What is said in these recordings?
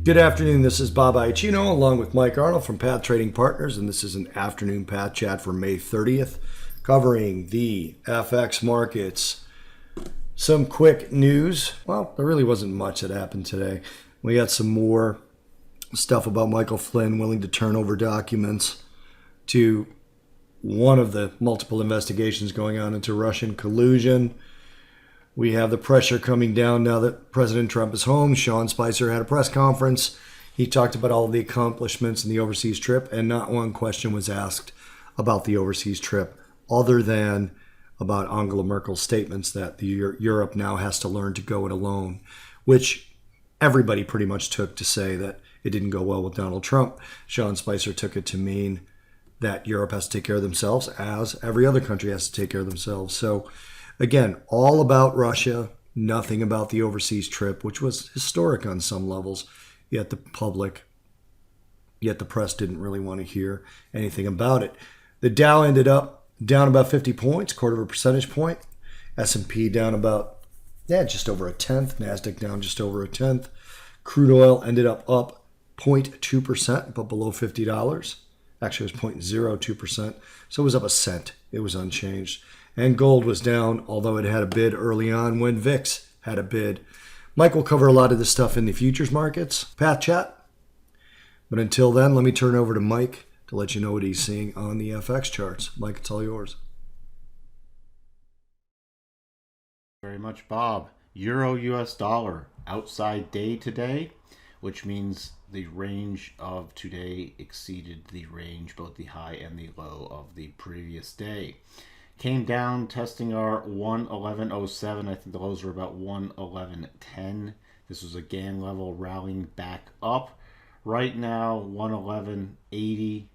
Good afternoon. This is Bob Iacchino along with Mike Arnold from Path Trading Partners, and this is an afternoon Path Chat for May 30th, covering the FX markets. Some quick news. Well, there really wasn't much that happened today. We got some more stuff about Michael Flynn willing to turn over documents to one of the multiple investigations going on into Russian collusion. We have the pressure coming down now that President Trump is home. Sean Spicer had a press conference. He talked about all of the accomplishments in the overseas trip, and not one question was asked about the overseas trip other than about Angela Merkel's statements that Europe now has to learn to go it alone, which everybody pretty much took to say that it didn't go well with Donald Trump. Sean Spicer took it to mean that Europe has to take care of themselves, as every other country has to take care of themselves. So again, all about Russia, nothing about the overseas trip, which was historic on some levels, yet the press didn't really want to hear anything about it. The Dow ended up down about 50 points, quarter of a percentage point. S&P down about, just over a tenth. NASDAQ down just over a tenth. Crude oil ended up 0.2%, but below $50. Actually, it was 0.02%, so it was up a cent. It was unchanged. And gold was down, although it had a bid early on when VIX had a bid. Mike will cover a lot of this stuff in the futures markets, Path Chat. But until then, let me turn over to Mike to let you know what he's seeing on the FX charts. Mike, it's all yours. Very much, Bob. Euro US dollar outside day today, which means the range of today exceeded the range, both the high and the low of the previous day. Came down testing our 111.07. I think the lows were about 111.10. This was a GAN level rallying back up. Right now, 111.80,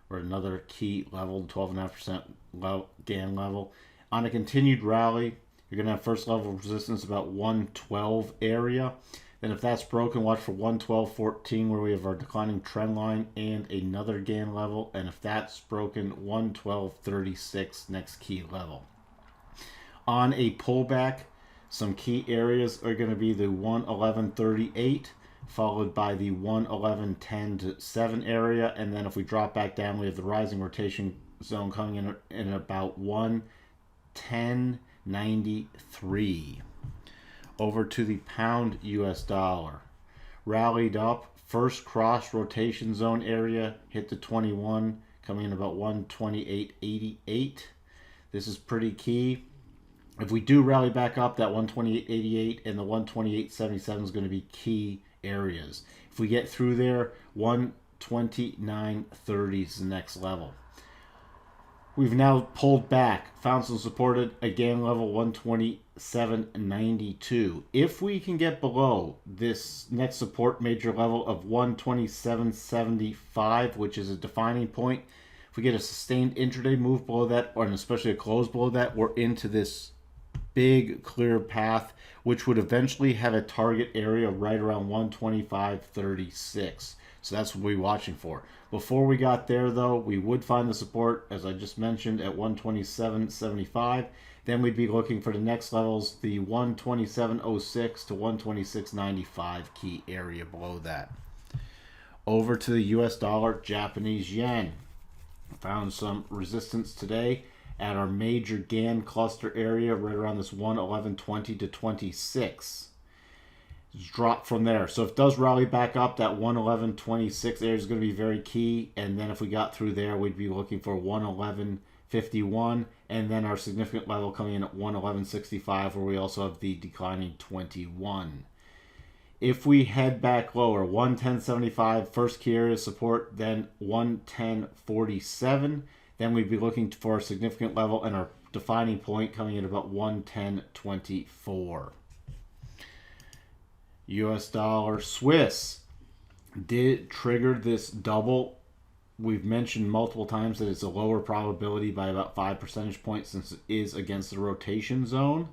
or another key level, 12.5% GAN level. On a continued rally, you're going to have first level resistance about 112 area. Then if that's broken, watch for 112.14 where we have our declining trend line and another GAN level. And if that's broken, 112.36 next key level. On a pullback, some key areas are going to be the 111.38 followed by the 111.10 to 7 area. And then if we drop back down, we have the rising rotation zone coming in at about 110.93. Over to the pound US dollar. Rallied up. First cross rotation zone area hit the 21, coming in about 128.88. This is pretty key. If we do rally back up, that 128.88 and the 128.77 is going to be key areas. If we get through there, 129.30 is the next level. We've now pulled back, found some support at again level 127.92. If we can get below this next support major level of 127.75, which is a defining point, if we get a sustained intraday move below that, or especially a close below that, we're into this big clear path, which would eventually have a target area right around 125.36. So that's what we're watching for. Before we got there, though, we would find the support, as I just mentioned, at 127.75. Then we'd be looking for the next levels, the 127.06 to 126.95 key area below that. Over to the US dollar, Japanese yen. Found some resistance today at our major GAN cluster area, right around this 111.20 to 26. Drop from there. So if it does rally back up, that 111.26 area is going to be very key. And then if we got through there, we'd be looking for 111.51, and then our significant level coming in at 111.65, where we also have the declining 21. If we head back lower, 110.75 first key area support, then 110.47, then we'd be looking for a significant level and our defining point coming in about 110.24. US dollar Swiss did trigger this double. We've mentioned multiple times that it's a lower probability by about 5 percentage points since it is against the rotation zone.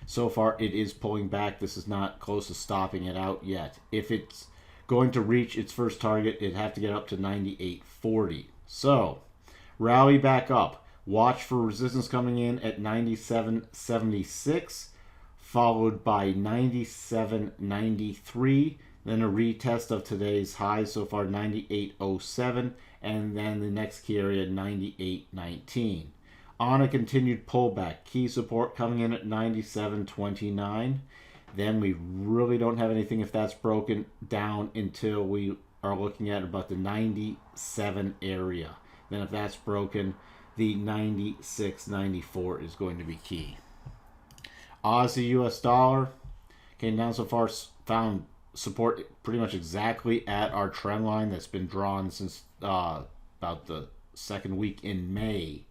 So far it is pulling back. This is not close to stopping it out yet. If it's going to reach its first target, it'd have to get up to 98.40. So rally back up. Watch for resistance coming in at 97.76. Followed by 97.93, then a retest of today's high so far, 98.07, and then the next key area, 98.19. On a continued pullback, key support coming in at 97.29. Then we really don't have anything if that's broken down until we are looking at about the 97 area. Then if that's broken, the 96.94 is going to be key. Aussie US dollar came down so far, found support pretty much exactly at our trend line that's been drawn since about the second week in May,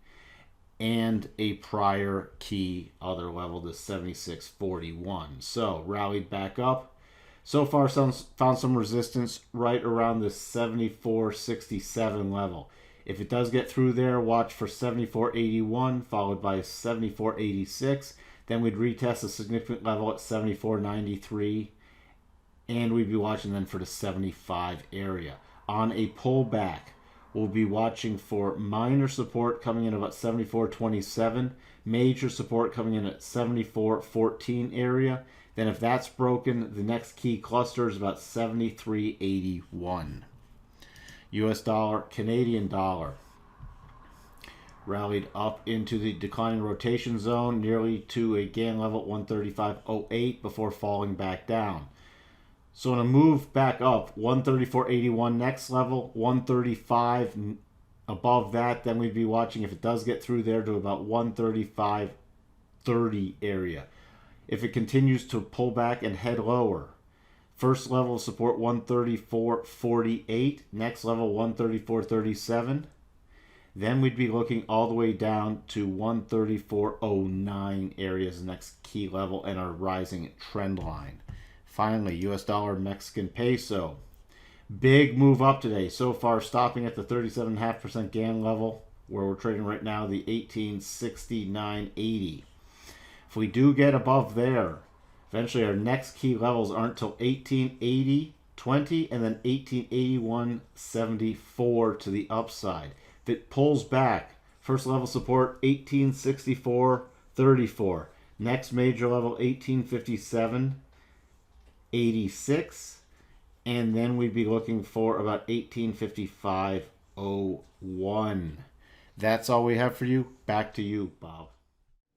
and a prior key other level, the 76.41. So rallied back up. So far found some resistance right around the 74.67 level. If it does get through there, watch for 74.81 followed by 74.86. Then we'd retest a significant level at 74.93, and we'd be watching then for the 75 area. On a pullback, we'll be watching for minor support coming in about 74.27, major support coming in at 74.14 area. Then if that's broken, the next key cluster is about 73.81. US dollar, Canadian dollar rallied up into the declining rotation zone, nearly to a gain level at 135.08 before falling back down. So on a move back up, 134.81 next level, 135 above that, then we'd be watching if it does get through there to about 135.30 area. If it continues to pull back and head lower, first level support 134.48, next level 134.37. Then we'd be looking all the way down to 134.09 area as the next key level and our rising trend line. Finally, US dollar, Mexican peso. Big move up today. So far, stopping at the 37.5% gain level, where we're trading right now, the 1869.80. If we do get above there, eventually our next key levels aren't till 1880.20 and then 1881.74 to the upside. If it pulls back, first level support 1864.34. Next major level 1857.86. And then we'd be looking for about 1855.01. That's all we have for you. Back to you, Bob.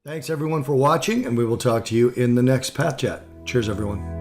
Thanks everyone for watching, and we will talk to you in the next Pat Chat. Cheers, everyone.